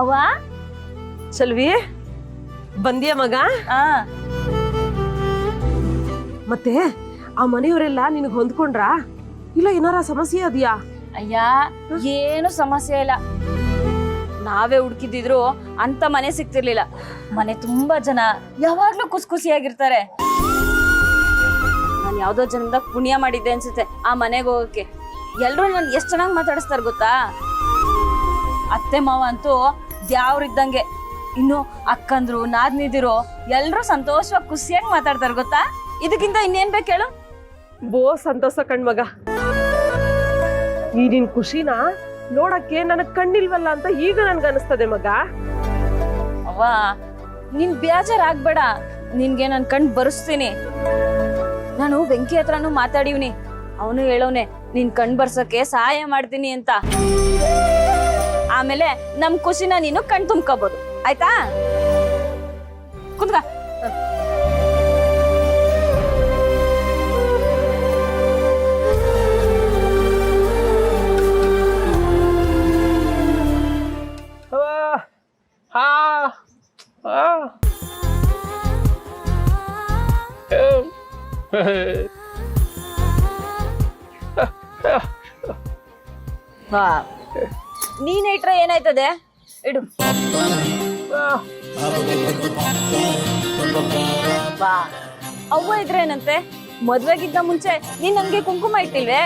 ಅವ್ವ ಚಲ್ವಿ ಬಂದಿಯ ಮಗ? ಮತ್ತೆ ಆ ಮನೆಯವರೆಲ್ಲ ನಿನಗ್ ಹೊಂದ್ಕೊಂಡ್ರ ಇಲ್ಲ ಏನಾರ ಸಮಸ್ಯೆ ಅದೆಯಾ? ಅಯ್ಯ ಏನು ಸಮಸ್ಯೆ ಇಲ್ಲ. ನಾವೇ ಹುಡುಕಿದ್ರು ಅಂತ ಮನೆ ಸಿಕ್ತಿರ್ಲಿಲ್ಲ. ಮನೆ ತುಂಬಾ ಜನ ಯಾವಾಗ್ಲೂ ಖುಷಿಯಾಗಿರ್ತಾರೆ. ನಾನು ಯಾವ್ದೋ ಜನದಾಗ ಪುಣ್ಯ ಮಾಡಿದ್ದೆ ಅನ್ಸುತ್ತೆ ಆ ಮನೆಗೆ ಹೋಗಕ್ಕೆ. ಎಲ್ರು ನನ್ ಎಷ್ಟ್ ಚೆನ್ನಾಗಿ ಮಾತಾಡಿಸ್ತಾರ ಗೊತ್ತಾ. ಅತ್ತೆ ಮಾವ ಅಂತೂ ದ್ಯಾವ್ರಿದ್ದಂಗೆ. ಇನ್ನು ಅಕ್ಕಂದ್ರು ನಾದ್ನಿದಿರು ಎಲ್ರು ಸಂತೋಷವಾಗಿ ಖುಷಿಯಾಗಿ ಮಾತಾಡ್ತಾರ ಗೊತ್ತಾ. ಇದಕ್ಕಿಂತ ಇನ್ನೇನ್ ಬೇಕು ಹೇಳು? ಬೋ ಸಂತೋಷ ಕಣ್ಮಗ. ಈ ನಿನ್ ಖುಷಿನ ನೋಡಕ್ಕೆ ನನಗ್ ಕಣ್ಣಿಲ್ವಲ್ಲ ಅಂತ ಈಗ ನನ್ಗ ಅನಿಸ್ತದೆ ಮಗ. ಅವ್ವ ನಿನ್ ಬೇಜಾರಾಗ್ಬೇಡ, ನಿನ್ಗೆ ನನ್ ಕಣ್ ಬರ್ಸ್ತೀನಿ. ನಾನು ಬೆಂಕಿ ಹತ್ರನು ಮಾತಾಡಿವ್ನಿ. ಅವನು ಹೇಳೋನೆ ನಿನ್ ಕಣ್ ಬರ್ಸಕ್ಕೆ ಸಹಾಯ ಮಾಡ್ತೀನಿ ಅಂತ. ಆಮೇಲೆ ನಮ್ ಖುಷಿನ ನೀನು ಕಣ್ ತುಂಬ್ಕೋಬಹುದು, ಆಯ್ತಾ? ಕುಂತ್ಕ. ನೀನ್ ಇಟ್ರೆ ಏನಾಯ್ತದೆ? ಇಡು. ಬಾ. ಅವ್ವ ಇದ್ರೆ ಏನಂತೆ? ಮದ್ವೆಗಿದ್ದ ಮುಂಚೆ ನೀನ್ ನನ್ಗೆ ಕುಂಕುಮ ಇಟ್ಟಿಲ್ವೇ?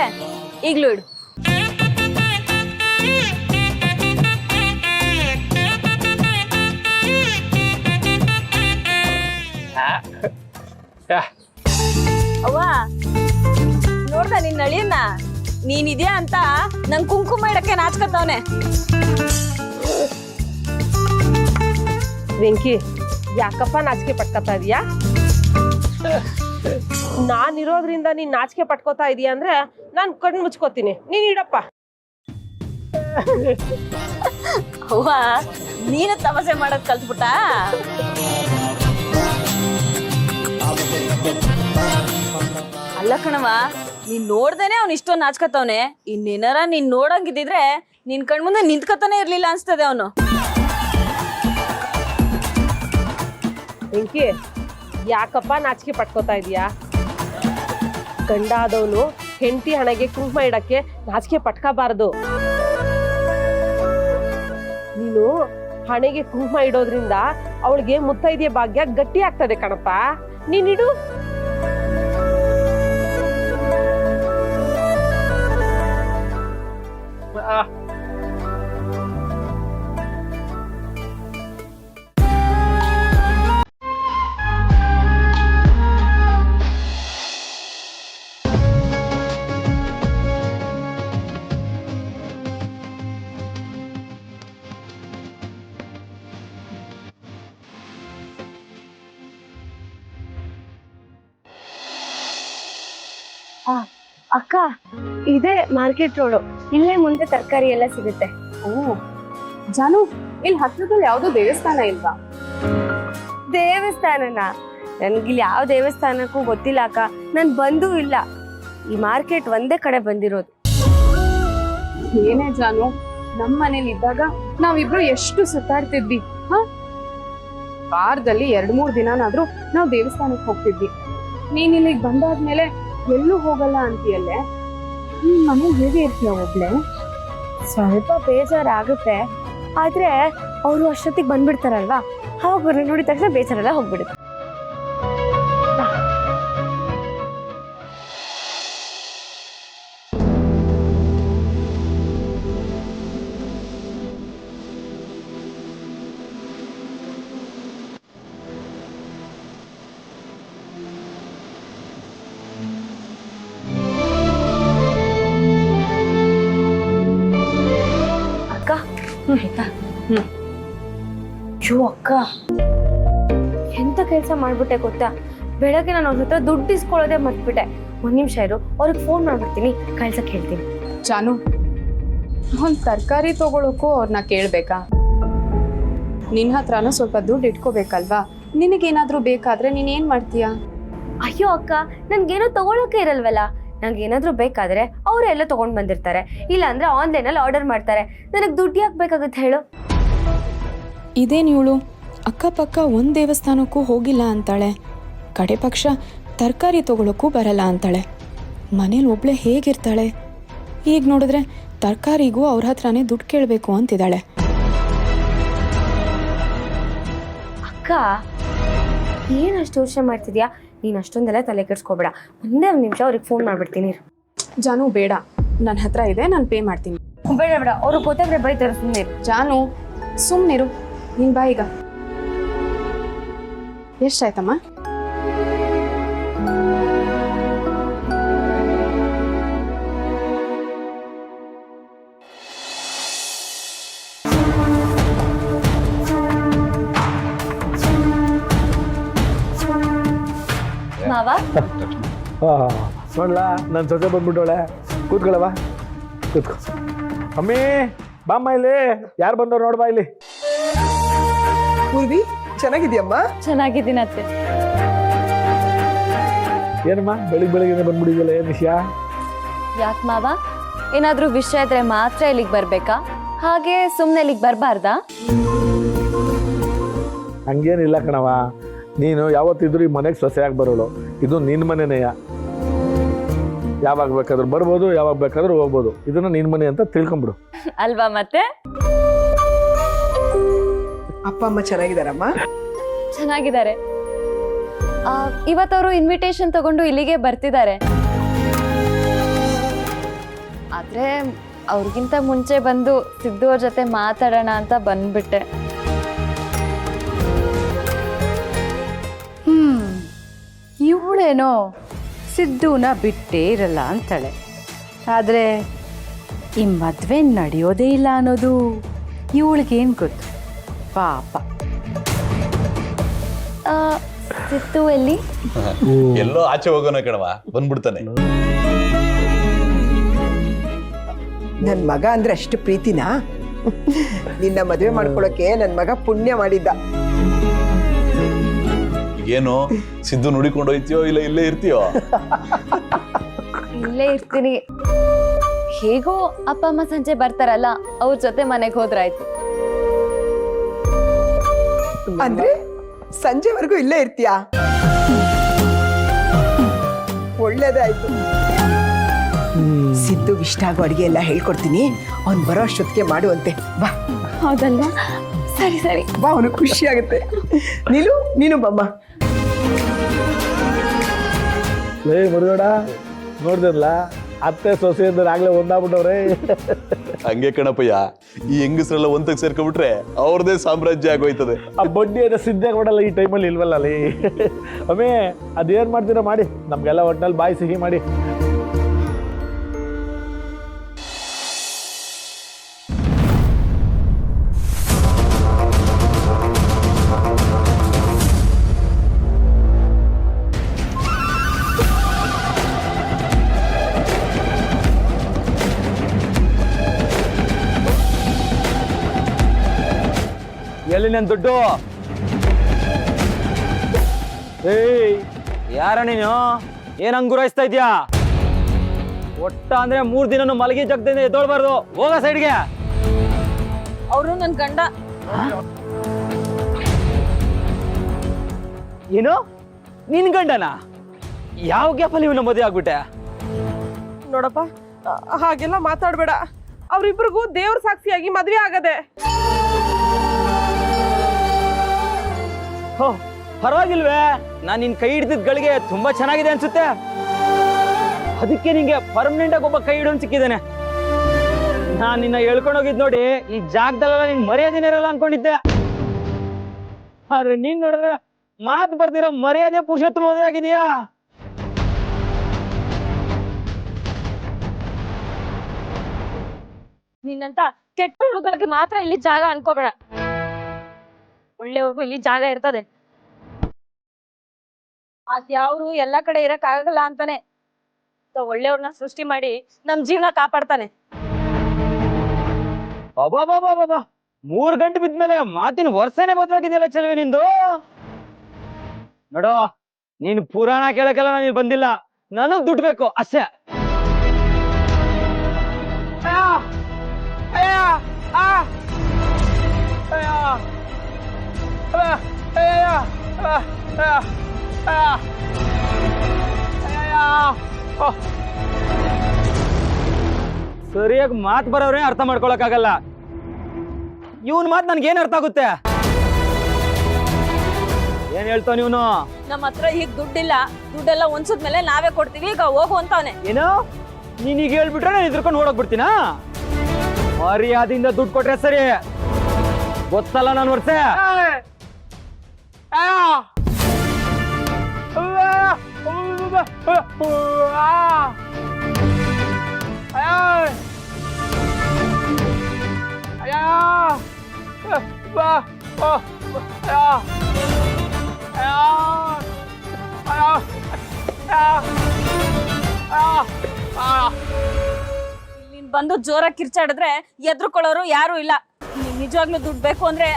ಈಗ್ಲೂ ಇಡು. ಅವ್ವ ನೋಡ್ದ ನಿನ್ ನಳಿಯನ್ನ? ನೀನಿದ್ಯಾ ಅಂತ ನಂಗ್ ಕುಂಕುಮ ಇಡಕ್ಕೆ ನಾಚ್ಕತ್ತವನೆ. ವೆಂಕಿ ಯಾಕಪ್ಪ ನಾಚಿಕೆ ಪಟ್ಕೋತಾ ಇದೀಯಾ? ನಾನಿರೋದ್ರಿಂದ ನೀನ್ ನಾಚಿಕೆ ಪಟ್ಕೋತಾ ಇದೀಯ ಅಂದ್ರೆ ನಾನ್ ಕಣ್ಣು ಮುಚ್ಕೋತೀನಿ. ನೀನ್ ಇಡಪ್ಪ. ಅವ್ವ ನೀನು ತಮಾಷೆ ಮಾಡೋದ್ ಕಲ್ತ್ಬಿಟ್ಟ. ಅಲ್ಲ ಕಣವ, ನೀನ್ ನೋಡ್ದೇನೆ ಅವ್ನು ಇಷ್ಟೊಂದು ನಾಚ್ಕತ್ತವನೆ. ಇನ್ನೇನಾರ ನೀನ್ ನೋಡಂಗಿದ್ರೆ ನಿನ್ ಕಣ್ಮುಂದೆ ನಿಂತ್ಕತಾನೆ ಇರ್ಲಿಲ್ಲ ಅನ್ಸ್ತದೆ ಅವನು. ವೆಂಕಿ ಯಾಕಪ್ಪ ನಾಚಿಕೆ ಪಟ್ಕೋತಾ ಇದೀಯಾ? ಗಂಡ ಆದವನು ಹೆಂಡತಿ ಹಣೆಗೆ ಕುಂಕುಮ ಇಡಕ್ಕೆ ನಾಚಿಕೆ ಪಟ್ಕೋಬಾರದು. ನೀನು ಹಣೆಗೆ ಕುಂಕುಮ ಇಡೋದ್ರಿಂದ ಅವಳಿಗೆ ಮುತ್ತೈದೆಯ ಭಾಗ್ಯ ಗಟ್ಟಿ ಆಗ್ತದೆ ಕಣಪ್ಪ. ನೀನಿಡು. ಅಕ್ಕ, ಇದೇ ಮಾರ್ಕೆಟ್ ರೋಡು. ಇಲ್ಲೇ ಮುಂದೆ ತರಕಾರಿ ಎಲ್ಲ ಸಿಗುತ್ತೆ. ಓ ಜಾನು, ಇಲ್ಲಿ ಹತ್ರದಲ್ಲಿ ಯಾವ್ದೋ ದೇವಸ್ಥಾನ ಇಲ್ವಾ? ದೇವಸ್ಥಾನನ? ನನ್ಗಿಲ್ಲಿ ಯಾವ ದೇವಸ್ಥಾನಕ್ಕೂ ಗೊತ್ತಿಲ್ಲ ಅಕ್ಕ. ನಾನ್ ಬಂದೂ ಇಲ್ಲ. ಈ ಮಾರ್ಕೆಟ್ ಒಂದೇ ಕಡೆ ಬಂದಿರೋದು. ಏನೇ ಜಾನು, ನಮ್ ಮನೇಲಿ ಇದ್ದಾಗ ನಾವಿಬ್ರು ಎಷ್ಟು ಸುತ್ತಾಡ್ತಿದ್ವಿ. ವಾರದಲ್ಲಿ 2-3 ದಿನನಾದ್ರೂ ನಾವ್ ದೇವಸ್ಥಾನಕ್ಕೆ ಹೋಗ್ತಿದ್ವಿ. ನೀನ್ ಇಲ್ಲಿಗೆ ಬಂದಾದ್ಮೇಲೆ ಎಲ್ಲೂ ಹೋಗಲ್ಲ ಅಂತೀಯಲ್ಲೇ. ನಿನ್ ಮನೆ ಹೇಗೆ ಇರ್ತೀಯ ಒಬ್ಳೆ? ಸ್ವಲ್ಪ ಬೇಜಾರಾಗುತ್ತೆ. ಆದ್ರೆ ಅವರು ಅಷ್ಟೊತ್ತಿಗೆ ಬಂದ್ಬಿಡ್ತಾರಲ್ವಾ, ಅವಾಗ ನೋಡಿದ ತಕ್ಷಣ ಬೇಜಾರೆಲ್ಲ ಹೋಗ್ಬಿಡುತ್ತೆ. ಆಯ್ತಾ? ಅಕ್ಕ, ಎಂತ ಕೆಲ್ಸ ಮಾಡ್ಬಿಟ್ಟೆ ಗೊತ್ತಾ? ಬೆಳಗ್ಗೆ ನಾನು ಅವ್ರ ಹತ್ರ ದುಡ್ಡು ಇಸ್ಕೊಳ್ಳೋದೇ ಮರ್ತ್ಬಿಟ್ಟೆ. 1 ನಿಮಿಷ ಇರು, ಅವ್ರಿಗೆ ಫೋನ್ ಮಾಡ್ಬಿಡ್ತೀನಿ, ಕಳ್ಸಕ್ ಹೇಳ್ತೀನಿ. ಜಾನು, ಒಂದ್ ತರಕಾರಿ ತಗೊಳಕ್ಕೂ ಅವ್ರನ್ನ ಕೇಳ್ಬೇಕಾ? ನಿನ್ ಹತ್ರನೂ ಸ್ವಲ್ಪ ದುಡ್ಡು ಇಟ್ಕೋಬೇಕಲ್ವಾ? ನಿನಗೇನಾದ್ರೂ ಬೇಕಾದ್ರೆ ನೀನ್ ಏನ್ ಮಾಡ್ತೀಯಾ? ಅಯ್ಯೋ ಅಕ್ಕ, ನನ್ಗೇನೋ ತಗೊಳಕ್ಕೆ ಇರಲ್ವಲ್ಲ. ನಂಗೆ ಏನಾದ್ರೂ ಬೇಕಾದ್ರೆ ಅವರೆಲ್ಲ ತಗೊಂಡ್ ಬಂದಿರ್ತಾರೆ. ಇಲ್ಲ ಅಂದ್ರೆ ಆನ್ಲೈನ್ ಅಲ್ಲಿ ಆರ್ಡರ್ ಮಾಡ್ತಾರೆ. ನನಗ್ ದುಡ್ಡು ಯಾಕೆ ಬೇಕಾಗುತ್ತೆ ಹೇಳು? ಇದೇನು ಇವಳು ಅಕ್ಕಪಕ್ಕ ಒಂದು ದೇವಸ್ಥಾನಕ್ಕೂ ಹೋಗಿಲ್ಲ ಅಂತಾಳೆ, ಕಡೆ ಪಕ್ಷ ತರಕಾರಿ ತಗೊಳ್ಳೋಕ್ಕೂ ಬರಲ್ಲ ಅಂತಾಳೆ. ಮನೇಲಿ ಒಬ್ಳೆ ಹೇಗಿರ್ತಾಳೆ? ಈಗ ನೋಡಿದ್ರೆ ತರಕಾರಿಗೂ ಅವ್ರ ಹತ್ರನೇ ದುಡ್ಡು ಕೇಳಬೇಕು ಅಂತಿದ್ದಾಳೆ. ಅಕ್ಕ ಏನಷ್ಟು ಯೋಚನೆ ಮಾಡ್ತಿದ್ಯಾ? ನೀನು ಅಷ್ಟೊಂದೆಲ್ಲ ತಲೆ ಕೆಡ್ಸ್ಕೊಬೇಡ. ಒಂದೇ ಒಂದು ನಿಮಿಷ ಅವ್ರಿಗೆ ಫೋನ್ ಮಾಡ್ಬಿಡ್ತೀನಿ. ಜಾನು ಬೇಡ, ನನ್ನ ಹತ್ರ ಇದೆ, ನಾನು ಪೇ ಮಾಡ್ತೀನಿ. ಬೇಡ ಬೇಡ, ಅವ್ರಿಗೆ ಗೊತ್ತಾಗ್ರೆ ಬೈತಾರೆ, ಸುಮ್ಮನೆ. ಜಾನು ಸುಮ್ಮನಿರು, ನೀನು ಬಾ ಈಗ. ಎಷ್ಟಾಯ್ತಮ್ಮ? ಮಾವ ನೋಡ್ಲಾ ನನ್ನ ಸೊಸೆ ಬಂದ್ಬಿಟ್ಟೋಳೆ. ಕೂತ್ಕೊಳ್ಳವ, ಕೂತ್ಕೊ. ಅಮ್ಮಿ ಬಾಮ್ಮ, ಇಲ್ಲಿ ಯಾರು ಬಂದವ್ರು ನೋಡ್ಬಾ ಇಲ್ಲಿ. ಪೂರ್ವಿ ಚೆನ್ನಾಗಿದ್ಯಮ್ಮ? ಚೆನ್ನಾಗಿದ್ದೀನಿ ಅತ್ತೆ. ಏನಮ್ಮ ಬೆಳಿಗ್ಗೆ ಬಂದ್ಬಿಟ್ಟಿದ್ಯಲ್ಲ, ಏನು ವಿಷಯ? ಯಾಕೆ ಮಾವ, ಏನಾದ್ರೂ ವಿಷಯ ಇದ್ರೆ ಮಾತ್ರ ಇಲ್ಲಿಗೆ ಬರ್ಬೇಕಾ? ಹಾಗೆ ಸುಮ್ಮನೆ ಇಲ್ಲಿಗೆ ಬರಬಾರ್ದಾ? ಹಂಗೇನಿಲ್ಲ ಕಣವ, ನೀನು ಯಾವತ್ತಿದ್ರು ಈ ಮನೆಗೆ ಸೊಸೆಯಾಗಿ ಬರೋಳು. ಇದು ನಿನ್ನ ಮನೆನೆಯ, ಯಾವಾಗ ಬೇಕಾದ್ರೂ ಬರ್ಬೋದು, ಯಾವಾಗ ಬೇಕಾದ್ರೂ ಹೋಗ್ಬೋದು. ಇದನ್ನ ನಿನ್ನ ಮನೆ ಅಂತ ತಿಳ್ಕೊಂಬಿಡು ಅಲ್ವಾ? ಮತ್ತೆ ಅಪ್ಪ ಅಮ್ಮ ಚೆನ್ನಾಗಿದಾರಮ್ಮ? ಚೆನ್ನಾಗಿದ್ದಾರೆ. ಇವತ್ತವರು ಇನ್ವಿಟೇಷನ್ ತಗೊಂಡು ಇಲ್ಲಿಗೆ ಬರ್ತಿದ್ದಾರೆ. ಆದ್ರೆ ಅವ್ರಿಗಿಂತ ಮುಂಚೆ ಬಂದು ಸಿದ್ದು ಅವ್ರ ಜೊತೆ ಮಾತಾಡೋಣ ಅಂತ ಬಂದ್ಬಿಟ್ಟೆ. ಇವಳೇನೋ ಸಿದ್ದುನ ಬಿಟ್ಟೇ ಇರಲ್ಲ ಅಂತಾಳೆ, ಆದರೆ ಈ ಮದುವೆ ನಡೆಯೋದೇ ಇಲ್ಲ ಅನ್ನೋದು ಇವಳಿಗೇನು ಗೊತ್ತು ಪಾಪ. ಸಿದ್ದು ಎಲ್ಲಿ? ಎಲ್ಲೋ ಆಚೆ ಹೋಗೋಣ ಕಣವ, ಬಂದ್ಬಿಡ್ತಾನೆ. ನನ್ ಮಗ ಅಂದ್ರೆ ಅಷ್ಟು ಪ್ರೀತಿನಾ? ನಿನ್ನ ಮದುವೆ ಮಾಡ್ಕೊಳಕ್ಕೆ ನನ್ ಮಗ ಪುಣ್ಯ ಮಾಡಿದ್ದ. ಏನು ಸಿದ್ದು ನುಡಿಕೊಂಡು ಹೋಯ್ತೀಯೋ ಇಲ್ಲ ಇಲ್ಲೇ ಇರ್ತೀಯೋ? ಇಲ್ಲೇ ಇರ್ತೀನಿ. ಹೇಗೋ ಅಪ್ಪ ಅಮ್ಮ ಸಂಜೆ ಬರ್ತಾರಲ್ಲ, ಅವ್ರ ಜೊತೆ ಮನೆಗೆ ಹೋದ್ರಾಯ್ತು. ಅಂದ್ರೆ ಸಂಜೆವರೆಗೂ ಇಲ್ಲೇ ಇರ್ತೀಯಾ? ಒಳ್ಳೇದಾಯ್ತು. ಸಿದ್ದು ಇಷ್ಟ ಆಗೋ ಅಡಿಗೆ ಎಲ್ಲ ಹೇಳ್ಕೊಡ್ತೀನಿ, ಅವ್ನ್ ಬರೋ ಅಷ್ಟೊತ್ತಿಗೆ ಮಾಡುವಂತೆ. ಬಾ. ಹೌದಲ್ವಾ? ಸರಿ ಸರಿ ಬಾ, ಅವನು ಖುಷಿ ಆಗುತ್ತೆ. ನೀನು ಬಮ್ಮ. ಲೇ ಮುರುಗಡ, ನೋಡ್ದಲ್ಲ ಅತ್ತೆ ಸೊಸೆ ಅಂದ್ರೆ ಆಗ್ಲೇ ಒಂದಾಗ್ಬಿಟ್ಟವ್ರೆ. ಹಂಗೆ ಕಣಪ್ಪಯ್ಯ, ಈ ಹೆಂಗಸ್ರೆಲ್ಲ ಒಂದಕ್ಕೆ ಸೇರ್ಕೊಂಡ್ಬಿಟ್ರೆ ಅವ್ರದೇ ಸಾಮ್ರಾಜ್ಯ ಆಗೋಯ್ತದೆ. ಆ ಬಡ್ಡಿ ಅದ ಸಿದ್ಧ ಕೊಡಲ್ಲ ಈ ಟೈಮಲ್ಲಿ, ಇಲ್ವಲ್ಲ ಅಲ್ಲಿ. ಅಮ್ಮೇ ಅದೇನ್ ಮಾಡ್ತೀರಾ ಮಾಡಿ, ನಮ್ಗೆಲ್ಲ ಒಟ್ನಲ್ಲಿ ಬಾಯಿ ಸಿಹಿ ಮಾಡಿ. ಎಲ್ಲಿ ನನ್ನ ದುಡ್ಡು? ಏಯ್, ಯಾರ ನೀನು? ಏನ್ ಹಂಗುರಾಯಿಸ್ತಾ ಇದ್ಯಾ? ಒಟ್ಟ ಅಂದ್ರೆ 3 ದಿನ ಮಲಗಿ ಜಗದಿಂದ ಎದ್ದೋಳ್ಬಾರ್ದು. ಹೋಗ ಸೈಡ್ಗೆ. ಅವರು ನನ್ ಗಂಡ. ಏನು ನಿನ್ ಗಂಡನ? ಯಾವ ಗ್ಯಾಪಲ್ಲಿ ಇವನ್ನ ಮದುವೆ ಆಗ್ಬಿಟ್ಟೆ? ನೋಡಪ್ಪ, ಹಾಗೆಲ್ಲ ಮಾತಾಡ್ಬೇಡ. ಅವ್ರಿಬ್ರಿಗೂ ದೇವ್ರ ಸಾಕ್ಷಿಯಾಗಿ ಮದ್ವೆ ಆಗದೆ. ಹೋ, ಪರವಾಗಿಲ್ವೇ? ನಾನ್ ನಿನ್ ಕೈ ಹಿಡಿದಿದ್ದ ಗಳಿಗೆ ತುಂಬಾ ಚೆನ್ನಾಗಿದೆ ಅನ್ಸುತ್ತೆ. ಅದಕ್ಕೆ ನಿಂಗೆ ಪರ್ಮನೆಂಟ್ ಆಗಿ ಒಬ್ಬ ಕೈ ಹಿಡೋನ್ ಸಿಕ್ಕಿದ್ದೇನೆ. ನಾನ್ ನಿನ್ನ ಹೇಳ್ಕೊಂಡೋಗಿದ್ ನೋಡಿ ಈ ಜಾಗದಲ್ಲೆಲ್ಲ ನಿನ್ ಮರ್ಯಾದೆನೇ ಇರಲ್ಲ ಅನ್ಕೊಂಡಿದ್ದೆ. ಆದ್ರೆ ನೀನ್ ನೋಡಿದ್ರೆ ಮಾತು ಬರ್ದಿರೋ ಮರ್ಯಾದೆ ಪುರುಷೋತ್ತಮ ಮದುವೆ ಆಗಿದೆಯಾ? ನಿನ್ನಂತ ಕೆಟ್ಟ ಹುಡುಗರಿಗೆ ಮಾತ್ರ ಇಲ್ಲಿ ಜಾಗ ಅನ್ಕೋಬೇಡ. ಒಳ್ಳೆಯವ್ರಿಗೂ ಇಲ್ಲಿ ಜಾಗ ಇರ್ತದೆ. ಅದ್ಯಾವ್ರು ಎಲ್ಲಾ ಕಡೆ ಇರಕ್ ಆಗಲ್ಲ ಅಂತಾನೆ ಒಳ್ಳೆಯವ್ರನ್ನ ಸೃಷ್ಟಿ ಮಾಡಿ ನಮ್ ಜೀವನ ಕಾಪಾಡ್ತಾನೆ. ಅಬ್ಬಾ, 3 ಗಂಟೆ ಬಿದ್ಮೇಲೆ ಮಾತಿನ ವರ್ಷನೇ ಬದಲಾಗಿದೆಯಲ್ಲ ಚೆಲುವೆ ನಿಂದು. ನೋಡೋ, ನೀನು ಪುರಾಣ ಕೇಳಕ್ಕೆಲ್ಲ ನಾನು ಬಂದಿಲ್ಲ, ನನಗ್ ದುಡ್ಡು ಬೇಕು ಅಷ್ಟೇ. ಸರಿಯಾಗಿ ಮಾತು ಬರೋರೇ ಅರ್ಥ ಮಾಡ್ಕೊಳಕ್ಕಾಗಲ್ಲ. ಇವನ್ ಮಾತು ನನ್ಗೇನ್ ಅರ್ಥ ಆಗುತ್ತೆ? ಏನ್ ಹೇಳ್ತಾವ ನೀವನು? ನಮ್ಮ ಹತ್ರ ಈಗ ದುಡ್ಡಿಲ್ಲ, ದುಡ್ಡೆಲ್ಲ ಹೊಂದಿಸಿದ್ಮೇಲೆ ನಾವೇ ಕೊಡ್ತೀವಿ, ಈಗ ಹೋಗು ಅಂತಾವನೆ. ಏನೋ ನೀನೀಗ ಹೇಳ್ಬಿಟ್ರೆ ನಾನು ಇದ್ರಕೊಂಡು ಓಡೋಕ್ ಬಿಡ್ತೀನಾ? ಮರ್ಯಾದಿಂದ ದುಡ್ಡು ಕೊಟ್ರೆ ಸರಿ, ಗೊತ್ತಲ್ಲ ನಾನು ವರ್ಷ. ನೀನ್ ಬಂದು ಜೋರಾಗಿ ಕಿರ್ಚಾಡಿದ್ರೆ ಎದ್ರುಕೊಳ್ಳೋರು ಯಾರು ಇಲ್ಲ. ನೀನ್ ನಿಜವಾಗ್ಲೂ ದುಡ್ಡು ಬೇಕು ಅಂದ್ರೆ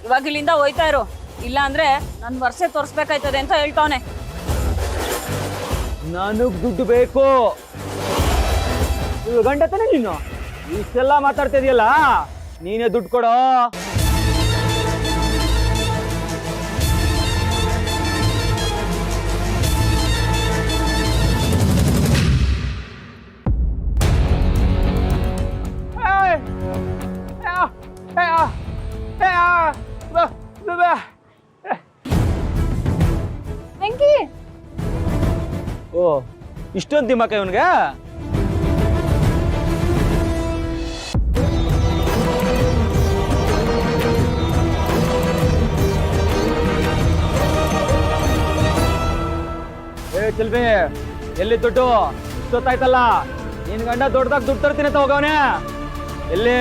ಇವಾಗ ಇಲ್ಲಿಂದ ಹೋಯ್ತಾ ಇರು, ಇಲ್ಲ ಅಂದ್ರೆ ನನ್ ವರ್ಷ ತೋರಿಸ್ಬೇಕಾಯ್ತದೆ ಅಂತ ಹೇಳ್ತಾವನೆ. ನನಗ್ ದುಡ್ಡು ಬೇಕು. ಗಂಡ ತಾನೆ ನೀನು, ಇಷ್ಟೆಲ್ಲ ಮಾತಾಡ್ತಿದ್ಯಲ್ಲ, ನೀನೇ ದುಡ್ಡು ಕೊಡೋ. ವೆಂಕಿ, ಓ ಇಷ್ಟೊಂದು ದಿಮಾಕ ಇವನ್ಗೆ? ಏ ಚೆಲ್ವಿ, ಎಲ್ಲಿ ದುಡ್ಡು? ಇಷ್ಟೊತ್ತಾಯ್ತಲ್ಲ, ನಿನ್ ಗಂಡ ದೊಡ್ಡದಾಗ ದುಡ್ಡು ತರ್ತೀನಿ ಅಂತ ಹೋಗವನೆ. ಎಲ್ಲಿ?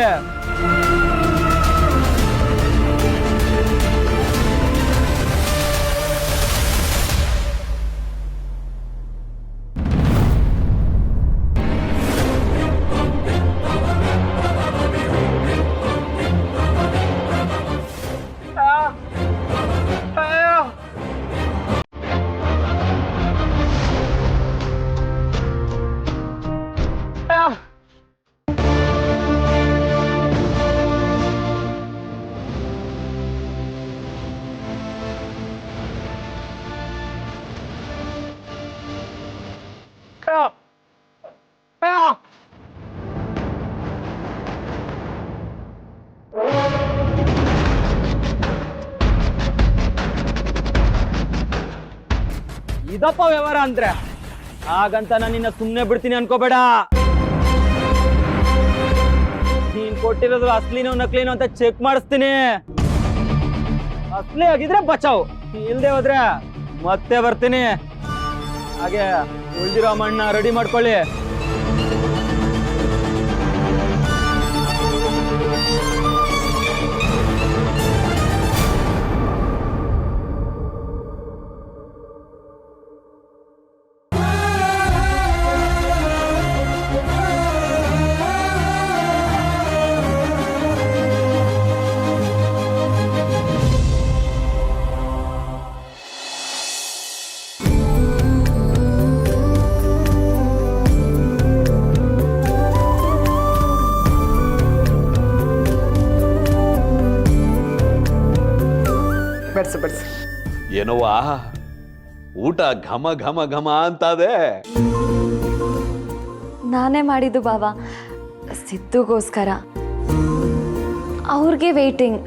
ಇದಪ್ಪ ವ್ಯವಹಾರ ಅಂದ್ರೆ, ಹಾಗಂತ ನಾನು ನಿನ್ನ ಸುಮ್ಮನೆ ಬಿಡ್ತೀನಿ ಅನ್ಕೋಬೇಡ. ನೀನ್ ಕೊಟ್ಟಿರೋದು ಅಸ್ಲಿನೋ ನಕಲಿನೋ ಅಂತ ಚೆಕ್ ಮಾಡಿಸ್ತೀನಿ. ಅಸ್ಲಿ ಆಗಿದ್ರೆ ಬಚಾವ್, ಇಲ್ದೆ ಹೋದ್ರೆ ಮತ್ತೆ ಬರ್ತೀನಿ. ಹಾಗೆ ಉಳಿದಿರೋ ಮಣ್ಣ ರೆಡಿ ಮಾಡ್ಕೊಳ್ಳಿ. ಬಡ್ಸು. ಏನೋವಾ ಊಟ ಘಮ ಘಮ ಘಮ ಅಂತಾದೆ. ನಾನೇ ಮಾಡಿದ್ದು ಬಾವ, ಸಿದ್ದುಗೋಸ್ಕರ. ಅವ್ರಿಗೆ ವೇಟಿಂಗ್.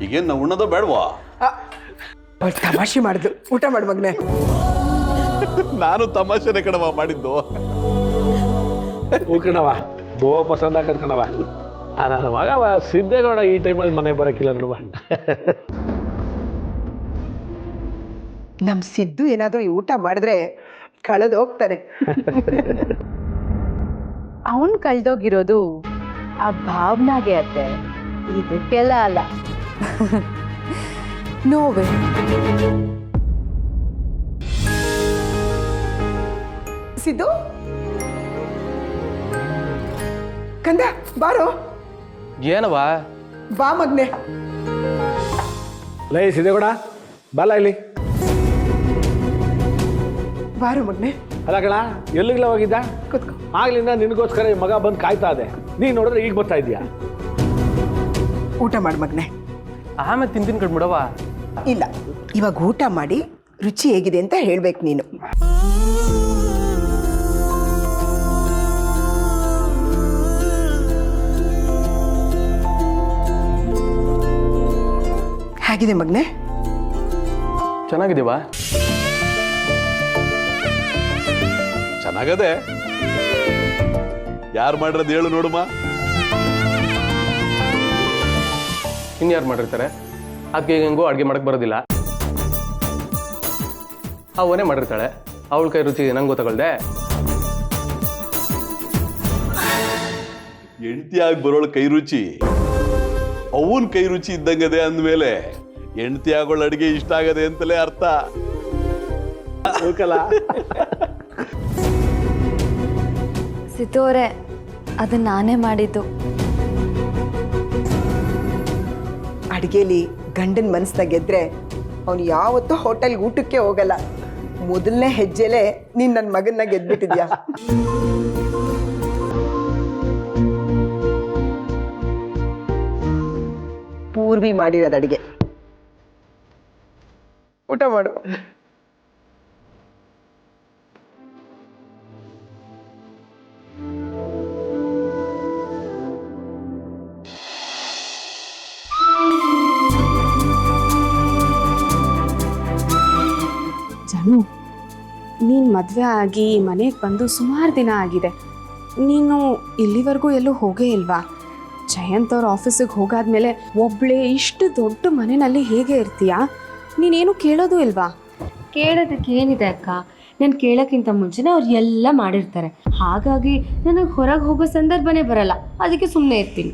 ಈಗೇನ್ ನಾವು ಉಣ್ಣೋದು ಬೇಡವಾ? ತಮಾಷೆ ಮಾಡಿದ್ದು. ಊಟ ಮಾಡು ಮಗನೇ. ನಾನು ತಮಾಷೆನೆ ಕಣವ ಮಾಡಿದ್ದು. ಹೂ ಕಣವ, ಬಹು ಪಸಂದ್ ಹಾಕದ್ ಕಣವ. ನನ್ನ ಮಗ ಸಿದ್ದೇಗೌಡ ಈ ಟೈಮಲ್ಲಿ ಮನೆಗೆ ಬರೋಕ್ಕಿಲ್ಲ ನೋಡುವ. ನಮ್ ಸಿದ್ದು ಏನಾದ್ರೂ ಈ ಊಟ ಮಾಡಿದ್ರೆ ಕಳೆದು ಹೋಗ್ತಾನೆ. ಅವನ್ ಕಳ್ದೋಗಿರೋದು ಆ ಭಾವನಾಗೆ ಅತ್ತೆ, ಇದಕ್ಕೆಲ್ಲ ಅಲ್ಲ. ನೋವೇ ಸಿದ್ದು, ಕಂದ ಬಾರೋ. ಏನವಾ? ಬಾ ಮಗ್ನೆ. ಲೈ ಸಿದ್ದೇಗೌಡ, ಬಾಲ ಇಲ್ಲಿ. ಬಾರೋ ಮಗ್ನೆ. ಅಲ್ಲ ಕಣ, ಎಲ್ಲಿಗಿಲ್ಲ ಹೋಗಿದ್ದ? ಕೂತ್ಕೋ. ಆಗ್ಲಿಂದ ನಿನಗೋಸ್ಕರ ಈ ಮಗ ಬಂದು ಕಾಯ್ತಾ ಇದೆ. ನೀನ್ ನೋಡಿದ್ರೆ ಈಗ ಬರ್ತಾ ಇದೀಯಾ? ಊಟ ಮಾಡು ಮಗ್ನೆ. ಆಮೇಲೆ ತಿಂತೀನಿ ಕಣ್ಬಿಡವ. ಇಲ್ಲ, ಇವಾಗ ಊಟ ಮಾಡಿ ರುಚಿ ಹೇಗಿದೆ ಅಂತ ಹೇಳ್ಬೇಕು ನೀನು. ಹೇಗಿದೆ ಮಗನೆ? ಚೆನ್ನಾಗಿದೀವಾ? ಚೆನ್ನಾಗದೆ. ಯಾರು ಮಾಡಿರೋದು ಹೇಳು ನೋಡುಮ್ಮ. ಇನ್ಯಾರು ಮಾಡಿರ್ತಾರೆ? ಅದಕ್ಕೆ ಹೆಂಗೋ ಅಡುಗೆ ಮಾಡಕ್ಕೆ ಬರೋದಿಲ್ಲ. ಅವನೇ ಮಾಡಿರ್ತಾಳೆ. ಅವಳ ಕೈ ರುಚಿ ನಂಗೆ ಗೊತ್ತಾಗಲ್ದೆ. ಹೆಂಡತಿಯಾಗಿ ಬರೋಳ ಕೈ ರುಚಿ ಅವನ್ ಕೈ ರುಚಿ ಇದ್ದಂಗದೆ ಅಂದ್ಮೇಲೆ ಹೆಂಡತಿ ಆಗೋಳ ಅಡಿಗೆ ಇಷ್ಟ ಆಗದೆ ಅಂತಲೇ ಅರ್ಥ. ಸಿತು ಅವರೇ, ಅದನ್ನ ನಾನೇ ಮಾಡಿದ್ದು. ಅಡುಗೆಲಿ ಗಂಡನ ಮನಸ್ಸನ್ನ ಗೆದ್ರೆ ಅವನು ಯಾವತ್ತೂ ಹೋಟೆಲ್ಗೆ ಊಟಕ್ಕೆ ಹೋಗಲ್ಲ. ಮೊದಲನೇ ಹೆಜ್ಜೆಲೆ ನೀನು ನನ್ನ ಮಗನ್ನ ಗೆದ್ಬಿಟ್ಟಿದ್ಯಾ. ಪೂರ್ವಿ ಮಾಡಿರೋದು ಅಡುಗೆ. ಊಟ ಮಾಡು. ಜಾನು, ನೀನು ಮದುವೆ ಆಗಿ ಮನೆಗೆ ಬಂದು ಸುಮಾರು ದಿನ ಆಗಿದೆ. ನೀನು ಇಲ್ಲಿವರೆಗೂ ಎಲ್ಲೂ ಹೋಗೇ ಇಲ್ವಾ? ಜಯಂತ್ ಅವ್ರ ಆಫೀಸಿಗೆ ಹೋಗಾದ್ಮೇಲೆ ಒಬ್ಳೆ ಇಷ್ಟು ದೊಡ್ಡ ಮನೆಯಲ್ಲಿ ಹೇಗೆ ಇರ್ತೀಯಾ? ನೀನೇನು ಕೇಳೋದು ಇಲ್ವಾ? ಕೇಳೋದಕ್ಕೆ ಏನಿದೆ ಅಕ್ಕ, ನಾನು ಕೇಳೋಕ್ಕಿಂತ ಮುಂಚೆನೇ ಅವ್ರು ಎಲ್ಲ ಮಾಡಿರ್ತಾರೆ. ಹಾಗಾಗಿ ನನಗೆ ಹೊರಗೆ ಹೋಗೋ ಸಂದರ್ಭನೇ ಬರಲ್ಲ. ಅದಕ್ಕೆ ಸುಮ್ಮನೆ ಇರ್ತೀನಿ.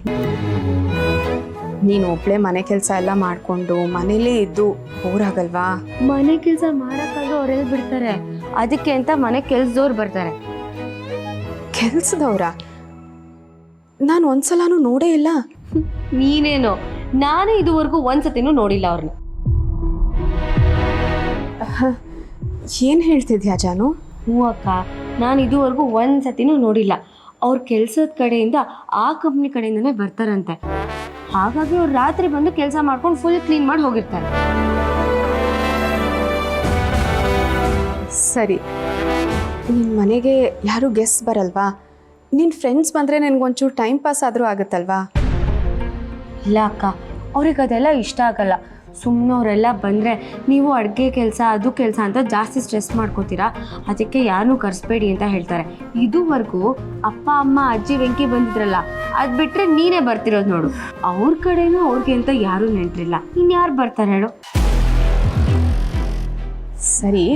ನೀನು ಒಬ್ಳೆ ಮನೆ ಕೆಲಸ ಎಲ್ಲ ಮಾಡಿಕೊಂಡು ಮನೇಲೇ ಇದ್ದು ಬೋರ್ ಆಗಲ್ವಾ? ಮನೆ ಕೆಲಸ ಮಾಡೋಕ್ಕಾದ್ರೂ ಅವ್ರೆಲ್ಲಿ ಬಿಡ್ತಾರೆ? ಅದಕ್ಕೆ ಅಂತ ಮನೆ ಕೆಲಸದವ್ರು ಬರ್ತಾರೆ. ಕೆಲಸದವ್ರ? ನಾನು ಒಂದ್ಸಲನೂ ನೋಡೇ ಇಲ್ಲ. ನೀನೇನೋ, ನಾನೇ ಇದುವರೆಗೂ ಒಂದ್ಸತಿನೂ ನೋಡಿಲ್ಲ ಅವ್ರನ್ನ. ಏನು ಹೇಳ್ತಿದ್ಯಾ ಜಾನು? ಹ್ಞೂ ಅಕ್ಕ, ನಾನು ಇದುವರೆಗೂ ಒಂದ್ಸತಿನೂ ನೋಡಿಲ್ಲ. ಅವ್ರ ಕೆಲಸದ ಕಡೆಯಿಂದ ಆ ಕಂಪ್ನಿ ಕಡೆಯಿಂದನೇ ಬರ್ತಾರಂತೆ. ಹಾಗಾಗಿ ಅವ್ರು ರಾತ್ರಿ ಬಂದು ಕೆಲಸ ಮಾಡ್ಕೊಂಡು ಫುಲ್ ಕ್ಲೀನ್ ಮಾಡಿ ಹೋಗಿರ್ತಾರೆ. ಸರಿ, ನಿನ್ನ ಮನೆಗೆ ಯಾರು ಗೆಸ್ಟ್ ಬರಲ್ವಾ? ನಿನ್ನ ಫ್ರೆಂಡ್ಸ್ ಬಂದರೆ ನನಗೊಂಚೂರು ಟೈಮ್ ಪಾಸ್ ಆದರೂ ಆಗುತ್ತಲ್ವಾ? ಇಲ್ಲ ಅಕ್ಕ, ಅವ್ರಿಗೆ ಅದೆಲ್ಲ ಇಷ್ಟ ಆಗಲ್ಲ. ಸುಮ್ಮನೆ ಅವರೆಲ್ಲ ಬಂದರೆ ನೀವು ಅಡುಗೆ ಕೆಲಸ ಅದು ಕೆಲಸ ಅಂತ ಜಾಸ್ತಿ ಸ್ಟ್ರೆಸ್ ಮಾಡ್ಕೋತೀರಾ, ಅದಕ್ಕೆ ಯಾರನ್ನೂ ಕರೆಸ್ಬೇಡಿ ಅಂತ ಹೇಳ್ತಾರೆ. ಇದುವರೆಗೂ ಅಪ್ಪ ಅಮ್ಮ ಅಜ್ಜಿ ವೆಂಕಿ ಬಂದಿದ್ರಲ್ಲ, ಅದು ಬಿಟ್ಟರೆ ನೀನೇ ಬರ್ತಿರೋದು ನೋಡು. ಅವ್ರ ಕಡೆನೂ ಅವ್ರಿಗೆ ಅಂತ ಯಾರೂ ನೆಂಟ್ರಿಲ್ಲ. ಇನ್ಯಾರು ಬರ್ತಾರೆ ಹೇಳು? ಸರಿ,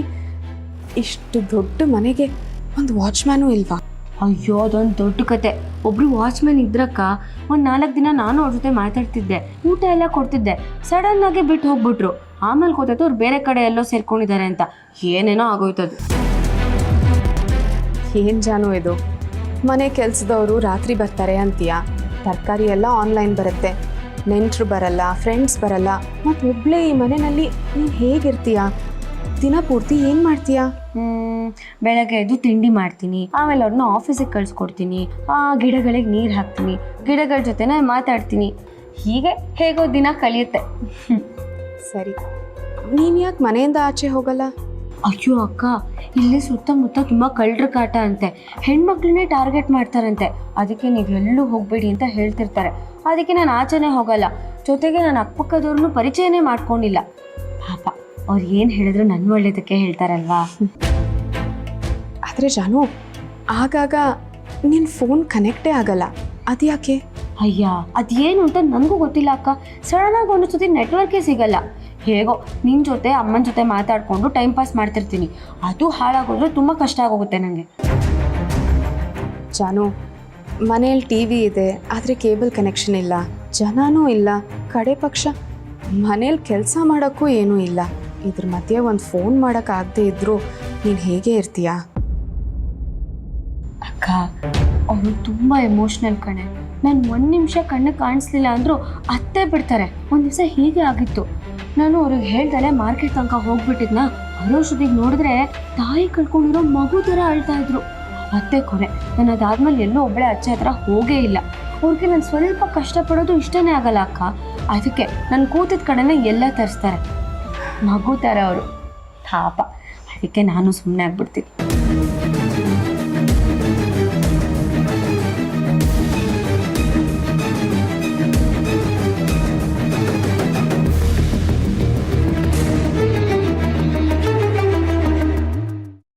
ಇಷ್ಟು ದೊಡ್ಡ ಮನೆಗೆ ಒಂದು ವಾಚ್ಮ್ಯಾನು ಇಲ್ವಾ? ಅಯ್ಯೋ, ಅದೊಂದು ದೊಡ್ಡ ಕತೆ. ಒಬ್ರು ವಾಚ್ಮ್ಯಾನ್ ಇದ್ರಕ್ಕ, ಒಂದು 4 ದಿನ ನಾನು ಅವ್ರ ಜೊತೆ ಮಾತಾಡ್ತಿದ್ದೆ, ಊಟ ಎಲ್ಲ ಕೊಡ್ತಿದ್ದೆ. ಸಡನ್ ಆಗಿ ಬಿಟ್ಟು ಹೋಗ್ಬಿಟ್ರು. ಆಮೇಲೆ ಗೊತ್ತಾಯ್ತು ಅವ್ರು ಬೇರೆ ಕಡೆ ಎಲ್ಲೋ ಸೇರ್ಕೊಂಡಿದ್ದಾರೆ ಅಂತ. ಏನೇನೋ ಆಗೋಯ್ತದು. ಏನು ಜಾನು ಇದು? ಮನೆ ಕೆಲಸದವರು ರಾತ್ರಿ ಬರ್ತಾರೆ ಅಂತೀಯಾ? ತರಕಾರಿ ಎಲ್ಲ ಆನ್ಲೈನ್ ಬರುತ್ತೆ, ನೆಂಟರು ಬರಲ್ಲ, ಫ್ರೆಂಡ್ಸ್ ಬರಲ್ಲ. ಮತ್ತು ಒಬ್ಬಳೇ ಈ ಮನೆಯಲ್ಲಿ ನೀನು ಹೇಗಿರ್ತೀಯಾ? ದಿನ ಪೂರ್ತಿ ಏನು ಮಾಡ್ತೀಯಾ? ಬೆಳಗ್ಗೆ ಎದ್ದು ತಿಂಡಿ ಮಾಡ್ತೀನಿ, ಆಮೇಲೆ ಅವ್ರನ್ನ ಆಫೀಸಿಗೆ ಕಳಿಸ್ಕೊಡ್ತೀನಿ, ಗಿಡಗಳಿಗೆ ನೀರು ಹಾಕ್ತೀನಿ, ಗಿಡಗಳ ಜೊತೆನೇ ಮಾತಾಡ್ತೀನಿ. ಹೀಗೆ ಹೇಗೋ ದಿನ ಕಳೆಯುತ್ತೆ. ಸರಿ, ನೀನು ಯಾಕೆ ಮನೆಯಿಂದ ಆಚೆ ಹೋಗಲ್ಲ? ಅಯ್ಯೋ ಅಕ್ಕ, ಇಲ್ಲಿ ಸುತ್ತಮುತ್ತ ತುಂಬ ಕಳ್ಳರ ಕಾಟ ಅಂತೆ. ಹೆಣ್ಮಕ್ಳನ್ನೇ ಟಾರ್ಗೆಟ್ ಮಾಡ್ತಾರಂತೆ. ಅದಕ್ಕೆ ನೀವು ಎಲ್ಲೂ ಹೋಗಬೇಡಿ ಅಂತ ಹೇಳ್ತಿರ್ತಾರೆ. ಅದಕ್ಕೆ ನಾನು ಆಚೆನೇ ಹೋಗಲ್ಲ. ಜೊತೆಗೆ ನಾನು ಅಕ್ಕಪಕ್ಕದವ್ರನ್ನೂ ಪರಿಚಯನೇ ಮಾಡ್ಕೊಂಡಿಲ್ಲ. ಪಾಪ, ಅವ್ರು ಏನು ಹೇಳಿದ್ರು ನನ್ನ ಒಳ್ಳೇದಕ್ಕೆ ಹೇಳ್ತಾರಲ್ವಾ. ಆದರೆ ಜಾನು, ಆಗಾಗ ನಿನ್ನ ಫೋನ್ ಕನೆಕ್ಟೇ ಆಗಲ್ಲ, ಅದ್ಯಾಕೆ? ಅಯ್ಯ, ಅದೇನು ಅಂತ ನನಗೂ ಗೊತ್ತಿಲ್ಲ ಅಕ್ಕ. ಸಡನ್ನಾಗಿ ಒಂದು ಸತಿ ನೆಟ್ವರ್ಕೇ ಸಿಗಲ್ಲ. ಹೇಗೋ ನಿನ್ನ ಜೊತೆ ಅಮ್ಮನ ಜೊತೆ ಮಾತಾಡಿಕೊಂಡು ಟೈಮ್ ಪಾಸ್ ಮಾಡ್ತಿರ್ತೀನಿ. ಅದು ಹಾಳಾಗೋದ್ರೆ ತುಂಬ ಕಷ್ಟ ಆಗೋಗುತ್ತೆ ನನಗೆ. ಜಾನು, ಮನೇಲಿ ಟಿ ವಿ ಇದೆ, ಆದರೆ ಕೇಬಲ್ ಕನೆಕ್ಷನ್ ಇಲ್ಲ, ಜನನೂ ಇಲ್ಲ, ಕಡೆ ಪಕ್ಷ ಮನೇಲಿ ಕೆಲಸ ಮಾಡೋಕ್ಕೂ ಏನೂ ಇಲ್ಲ. ಇದ್ರ ಮಧ್ಯೆ ಒಂದು ಫೋನ್ ಮಾಡೋಕ್ಕಾಗದೇ ಇದ್ದರೂ ನೀನು ಹೇಗೆ ಇರ್ತೀಯಾ? ಅಕ್ಕ, ಅವರು ತುಂಬ ಎಮೋಷ್ನಲ್ ಕಣೆ. ನಾನು 1 ನಿಮಿಷ ಕಣ್ಣು ಕಾಣಿಸ್ಲಿಲ್ಲ ಅಂದರೂ ಅತ್ತೇ ಬಿಡ್ತಾರೆ. ಒಂದು ದಿವಸ ಹೀಗೆ ಆಗಿತ್ತು. ನಾನು ಅವ್ರಿಗೆ ಹೇಳ್ದಲೆ ಮಾರ್ಕೆಟ್ ತನಕ ಹೋಗ್ಬಿಟ್ಟಿದ್ನ. ಬರೋಷ್ಟೊತ್ತಿಗೆ ನೋಡಿದ್ರೆ ತಾಯಿ ಕಳ್ಕೊಂಡಿರೋ ಮಗು ಥರ ಅಳ್ತಾ ಇದ್ರು. ಅತ್ತೆ ಕೊನೆ. ನಾನು ಅದಾದ್ಮೇಲೆ ಎಲ್ಲೂ ಒಬ್ಬಳೆ ಅಚ್ಚೆ ಹತ್ರ ಹೋಗೇ ಇಲ್ಲ. ಅವ್ರಿಗೆ ನಾನು ಸ್ವಲ್ಪ ಕಷ್ಟಪಡೋದು ಇಷ್ಟನೇ ಆಗಲ್ಲ ಅಕ್ಕ. ಅದಕ್ಕೆ ನಾನು ಕೂತಿದ ಕಡೆನೇ ಎಲ್ಲ ತರಿಸ್ತಾರೆ. ಮಗು ಥರ ಅವರು ಪಾಪ. ಅದಕ್ಕೆ ನಾನು ಸುಮ್ಮನೆ ಆಗ್ಬಿಡ್ತೀನಿ.